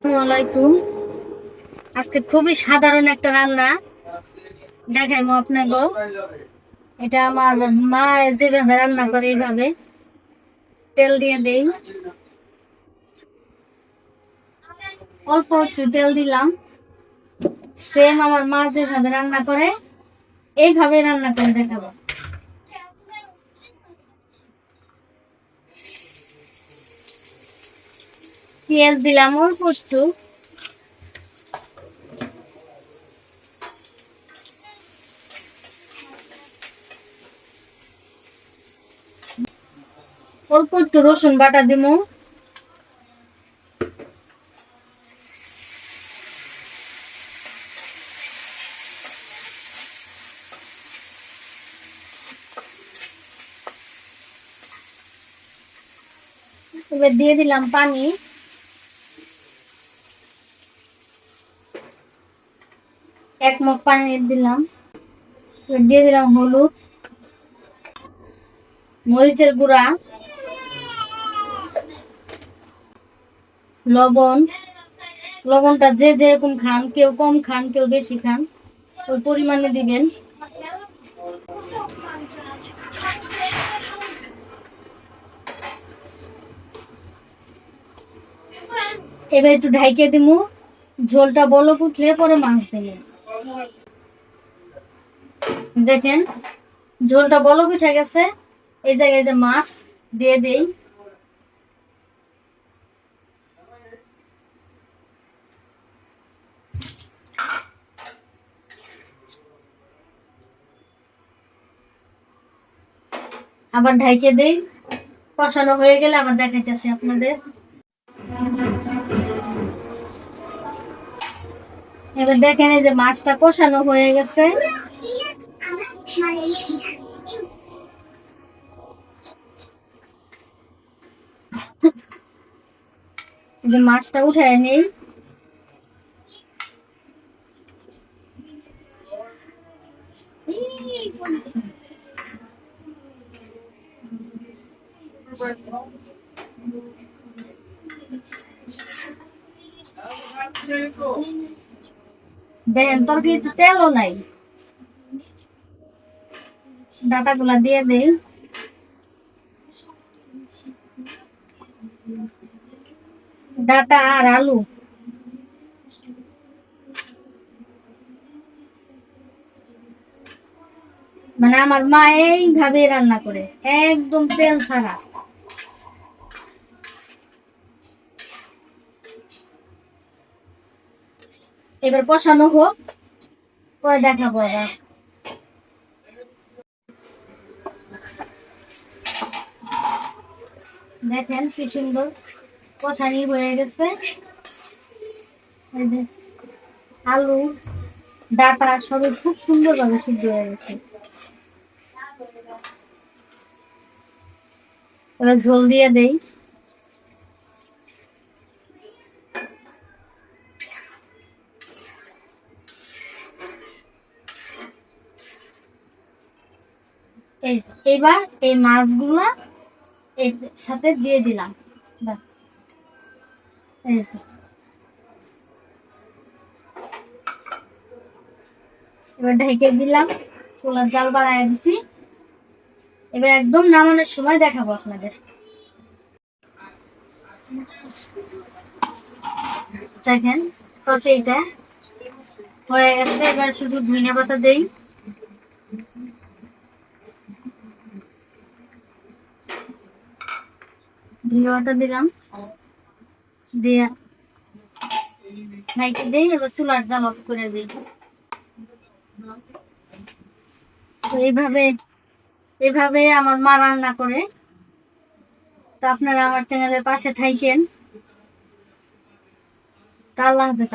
আসসালামাইকুম। আজকে খুবই সাধারণ একটা রান্না দেখাইবো আপনাকে। এটা আমার মা যেভাবে রান্না করে এইভাবে তেল দিয়ে দেই, অল্প একটু তেল দিলাম। সেম আমার মা যেভাবে রান্না করে এইভাবে রান্না করে দেখাবো। পেঁয়াজ দিলাম অল্প একটু, অল্প একটু রসুন বাটা দিব, এবার দিয়ে দিলাম পানি, এক মগ পানি দিলাম। দিয়ে দিলাম হলুদ, মরিচের গুঁড়া, লবণ। লবণটা যে যেরকম খান, কেউ কম খান কেউ বেশি খান, ওই পরিমাণে দিবেন। এবার একটু ঢাইকে দিমু, ঝোলটা বলক উঠলে পরে মাছ দেব। দেখেন ঝোলটা বলক উঠে গেছে, এই জায়গায় যে মাছ দিয়ে দেই। আবার ঢাইকে দেই, কষানো হয়ে গেলে আবার দেখাইতেছি আপনাদের। এবার দেখেন এই যে মাছটা কষানো হয়ে গেছে। এই যে মাছটা উঠায় নেই, দেখেন তরকারিতে তেলও নাই। ডাটা গুলা দিয়ে দেই, ডাটা আর আলু। মানে আমার মা এইভাবে রান্না করে, একদম তেল ছাড়া। এবার কষানো হোক, পরে দেখাবো আবার। দেখেন কি সুন্দর কষানি হয়ে গেছে। আলু ডাটা সবই খুব সুন্দর ভাবে সিদ্ধ হয়ে গেছে। এবার ঝোল দিয়ে দেই। এইবার এই মাছগুলা এর সাথে দিয়ে দিলাম, বাস। এবার ঢেকে দিলাম, চুলার জাল বাড়ায় দিছি। এবার একদম নামানোর সময় দেখাবো আপনাদের। দেখেন তরকারিটা হয়ে গেছে, এবার শুধু ধনিয়া পাতা দেই। ধনিয়া পাতা দিলাম, দিয়ে নাইকে দেই। এবার চুলার জাল অফ করে দিই। এইভাবে এভাবে আমার মা রান্না করে। তো আপনারা আমার চ্যানেলের পাশে থাকেন। আল্লাহ হাফেজ।